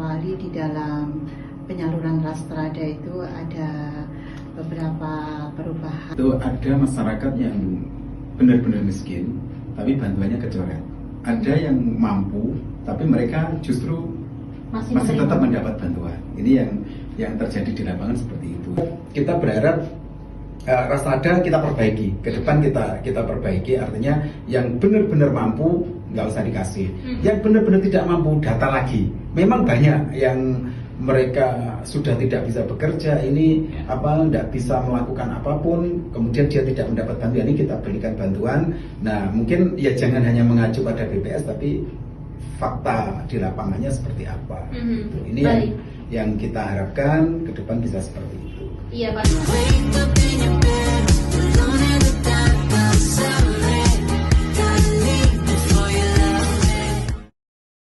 Pak Ali, di dalam penyaluran Rastrada itu ada beberapa perubahan. Itu ada masyarakat yang benar-benar miskin, tapi bantuannya kecoret. Ada yang mampu, tapi mereka justru masih tetap mendapat bantuan. Ini yang terjadi di lapangan seperti itu. Kita berharap Rastrada kita perbaiki, ke depan kita perbaiki, artinya yang benar-benar mampu nggak usah dikasih, yang benar-benar tidak mampu data lagi. Memang banyak yang mereka sudah tidak bisa bekerja, ini tidak bisa melakukan apapun, kemudian dia tidak mendapat bantuan, ini kita berikan bantuan. Nah, mungkin ya jangan hanya mengacu pada BPS, tapi fakta di lapangannya seperti apa. Ini yang kita harapkan ke depan bisa seperti itu. Iya, Pak.